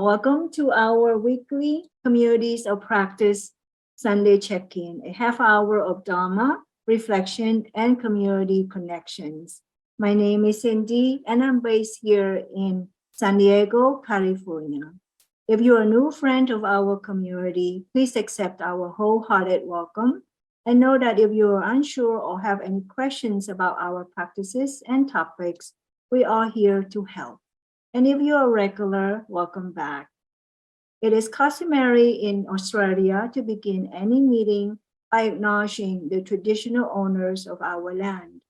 Welcome to our weekly Communities of Practice Sunday check-in, a half hour of Dharma, reflection, and community connections. My name is Cindy, and I'm based here in San Diego, California. If you're a new friend of our community, please accept our wholehearted welcome and know that if you are unsure or have any questions about our practices and topics, we are here to help. And if you're a regular, welcome back. It is customary in Australia to begin any meeting by acknowledging the traditional owners of our land.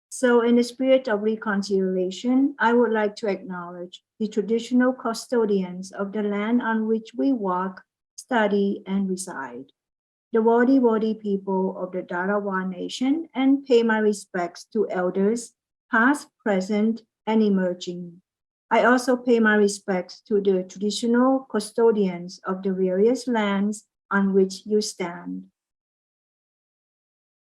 So in the spirit of reconciliation, I would like to acknowledge the traditional custodians of the land on which we walk, study, and reside, the Wadi people of the Dharma Nation, and pay my respects to elders, past, present, and emerging. I also pay my respects to the traditional custodians of the various lands on which you stand.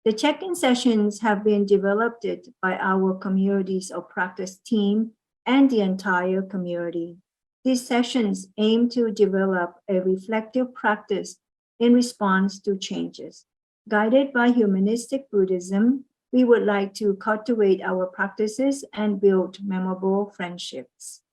The check-in sessions have been developed by our Communities of Practice team and the entire community. These sessions aim to develop a reflective practice in response to changes. Guided by humanistic Buddhism, we would like to cultivate our practices and build memorable friendships.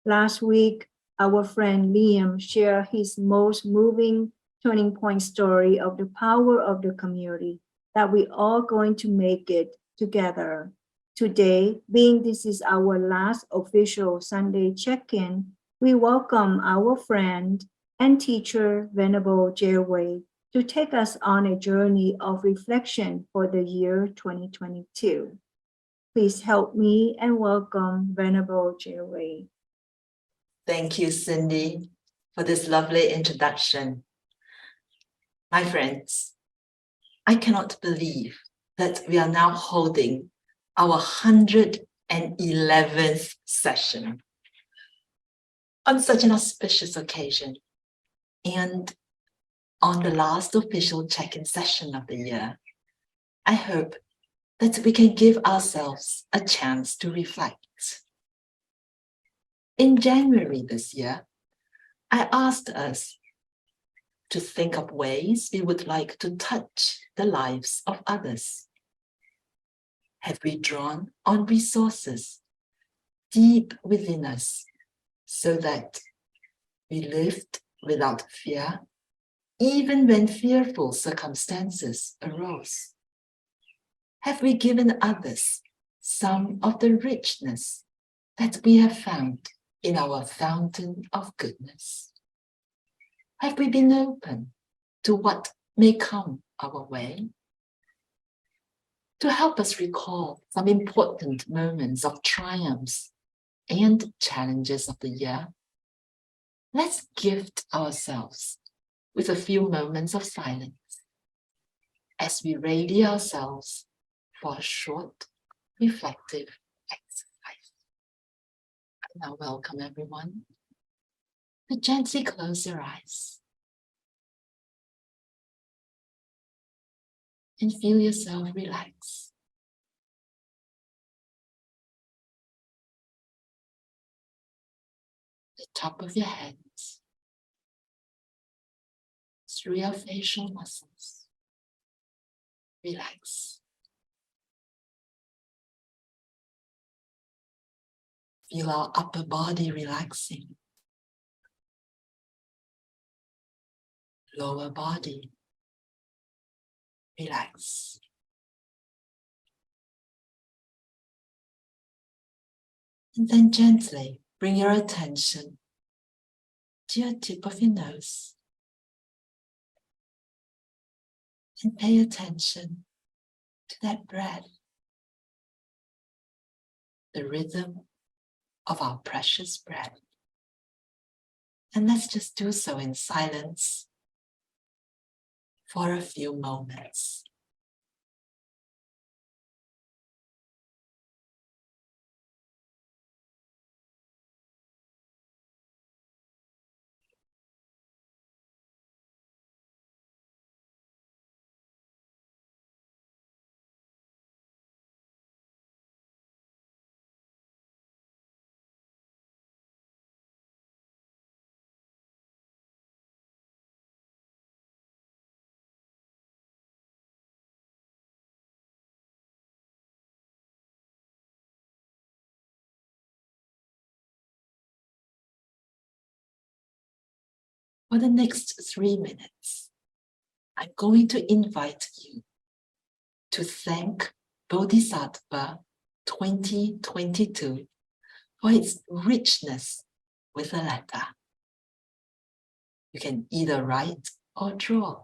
Last week, our friend Liam shared his most moving turning point story of the power of the community, that we all going to make it together. Today, being this is our last official Sunday check-in, we welcome our friend and teacher, Venerable Juewei, to take us on a journey of reflection for the year 2022. Please help me and welcome Venerable Juewei. Thank you, Cindy, for this lovely introduction. My friends, I cannot believe that we are now holding our 111th session on such an auspicious occasion and on the last official check-in session of the year. I hope that we can give ourselves a chance to reflect. In January this year, I asked us to think of ways we would like to touch the lives of others. Have we drawn on resources deep within us so that we lived without fear, even when fearful circumstances arose? Have we given others some of the richness that we have found in our fountain of goodness? Have we been open to what may come our way? To help us recall some important moments of triumphs and challenges of the year, let's gift ourselves with a few moments of silence as we ready ourselves for a short, reflective exercise. I now welcome everyone to gently close your eyes and feel yourself relax. The top of your head, through your facial muscles, relax. Feel our upper body relaxing. Lower body, relax. And then gently bring your attention to your tip of your nose and pay attention to that breath, the rhythm of our precious breath. And let's just do so in silence for a few moments. For the next 3 minutes, I'm going to invite you to thank Bodhisattva 2022 for its richness with a letter. You can either write or draw.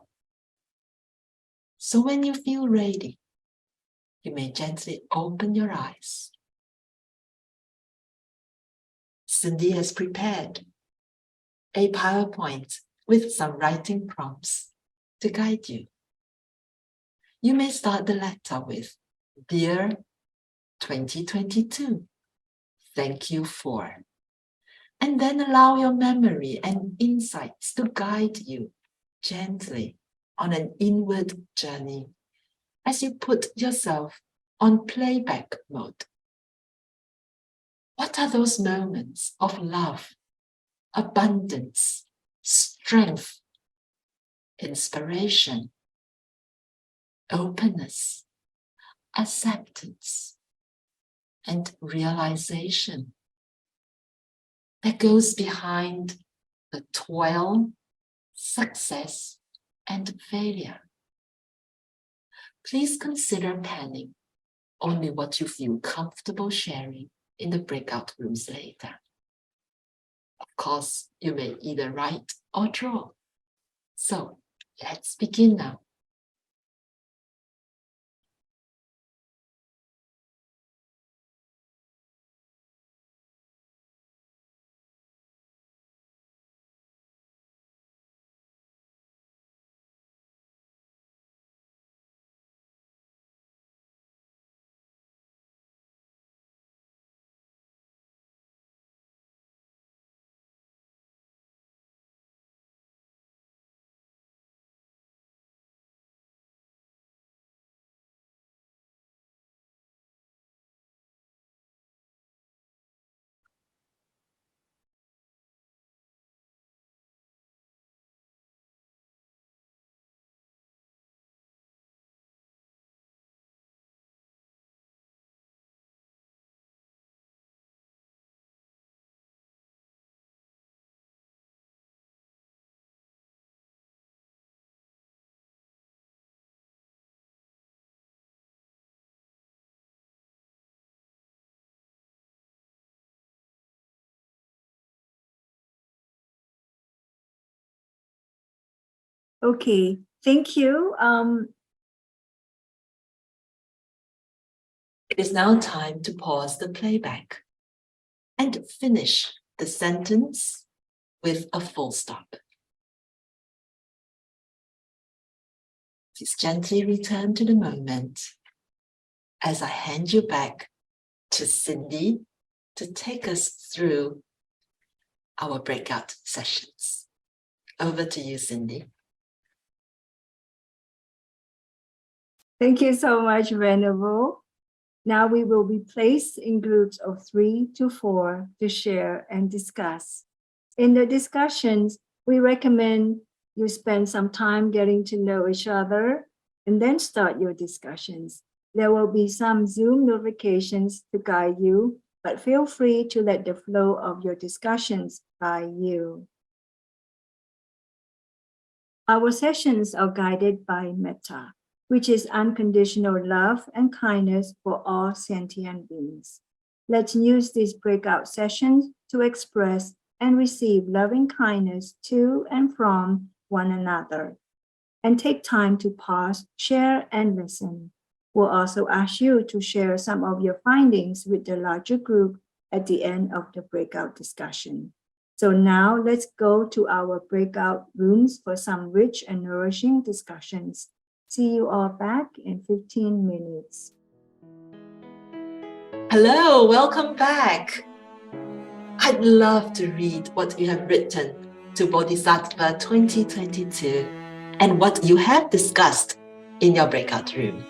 So when you feel ready, you may gently open your eyes. Cindy has prepared a PowerPoint with some writing prompts to guide you. You may start the letter with, Dear 2022, thank you for. And then allow your memory and insights to guide you gently on an inward journey as you put yourself on playback mode. What are those moments of love, abundance, strength, inspiration, openness, acceptance, and realization that goes behind the toil, success, and failure? Please consider penning only what you feel comfortable sharing in the breakout rooms later. Of course, you may either write or draw. So let's begin now. Okay, thank you. It is now time to pause the playback and finish the sentence with a full stop. Please gently return to the moment as I hand you back to Cindy to take us through our breakout sessions. Over to you, Cindy. Thank you so much, Venerable. Now we will be placed in groups of 3 to 4 to share and discuss. In the discussions, we recommend you spend some time getting to know each other and then start your discussions. There will be some Zoom notifications to guide you, but feel free to let the flow of your discussions guide you. Our sessions are guided by metta, which is unconditional love and kindness for all sentient beings. Let's use these breakout sessions to express and receive loving kindness to and from one another. And take time to pause, share, and listen. We'll also ask you to share some of your findings with the larger group at the end of the breakout discussion. So now let's go to our breakout rooms for some rich and nourishing discussions. See you all back in 15 minutes. Hello, welcome back. I'd love to read what you have written to Bodhisattva 2022 and what you have discussed in your breakout room.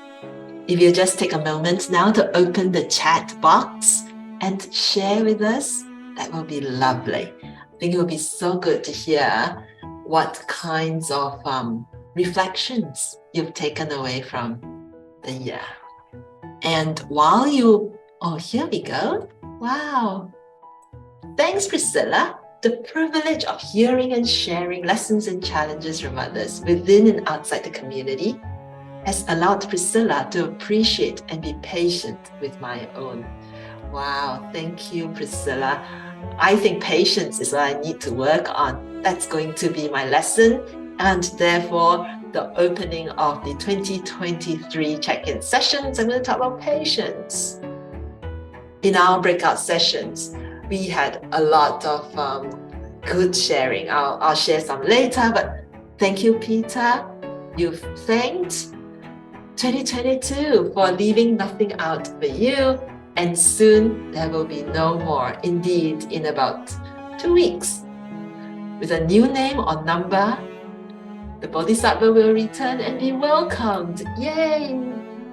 If you just take a moment now to open the chat box and share with us, that will be lovely. I think it will be so good to hear what kinds of reflections you've taken away from the year. And while you, oh, here we go. Wow. Thanks, Priscilla. The privilege of hearing and sharing lessons and challenges from others within and outside the community has allowed Priscilla to appreciate and be patient with my own. Wow, thank you, Priscilla. I think patience is what I need to work on. That's going to be my lesson, and therefore the opening of the 2023 check-in sessions, I'm going to talk about patience. In our breakout sessions, we had a lot of good sharing. I'll share some later, but thank you, Peter. You've thanked 2022 for leaving nothing out for you, and soon there will be no more. Indeed, in about 2 weeks, with a new name or number, the Bodhisattva will return and be welcomed. Yay!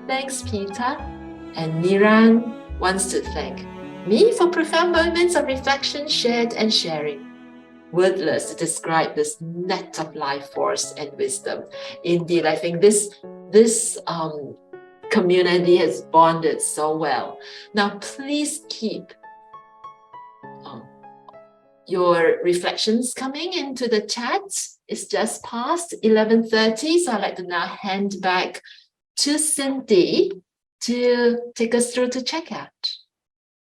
Thanks, Peter. And Niran wants to thank me for profound moments of reflection, shared and sharing. Wordless to describe this net of life force and wisdom. Indeed, I think this community has bonded so well. Now, please keep your reflections coming into the chat. It's just past 11:30, so I'd like to now hand back to Cindy to take us through to checkout.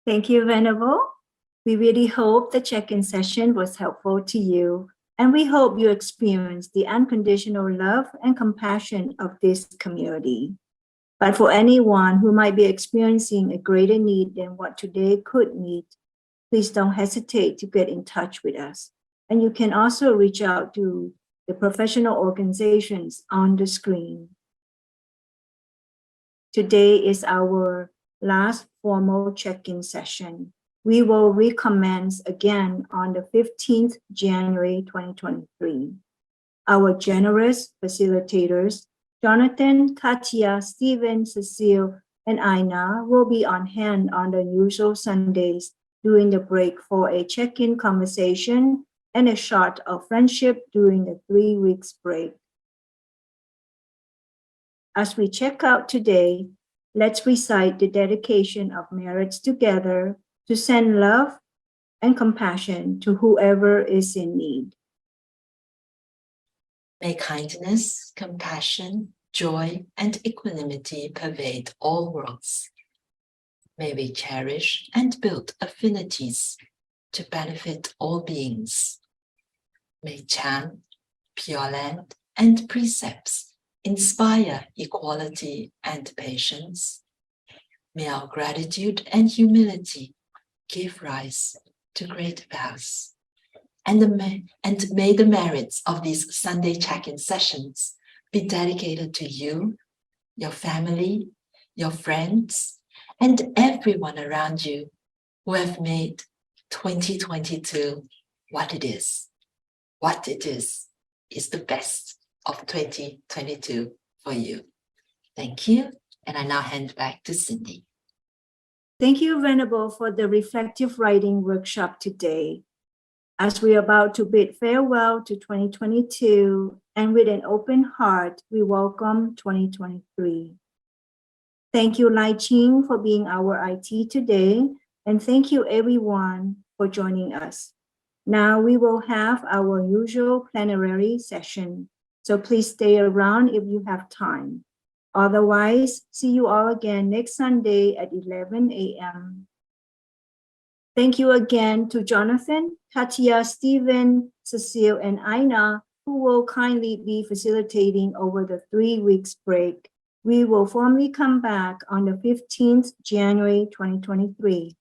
Thank you, Venerable. We really hope the check-in session was helpful to you, and we hope you experienced the unconditional love and compassion of this community. But for anyone who might be experiencing a greater need than what today could meet, please don't hesitate to get in touch with us. And you can also reach out to the professional organizations on the screen. Today is our last formal check-in session. We will recommence again on the 15th January 2023. Our generous facilitators, Jonathan, Katia, Stephen, Cecile, and Aina, will be on hand on the usual Sundays during the break for a check-in conversation and a shot of friendship during the 3 weeks break. As we check out today, let's recite the dedication of merits together to send love and compassion to whoever is in need. May kindness, compassion, joy, and equanimity pervade all worlds. May we cherish and build affinities to benefit all beings. May Chan, Pure Land, and precepts inspire equality and patience. May our gratitude and humility give rise to great vows. And may the merits of these Sunday check-in sessions be dedicated to you, your family, your friends, and everyone around you who have made 2022 what it is. What it is the best of 2022 for you. Thank you, and I now hand back to Cindy. Thank you, Venerable, for the reflective writing workshop today. As we are about to bid farewell to 2022, and with an open heart, we welcome 2023. Thank you, Lai Ching, for being our IT today, and thank you everyone for joining us. Now we will have our usual plenary session, so please stay around if you have time. Otherwise, see you all again next Sunday at 11 a.m. Thank you again to Jonathan, Katia, Stephen, Cecile, and Aina, who will kindly be facilitating over the 3 weeks break. We will formally come back on the 15th January 2023.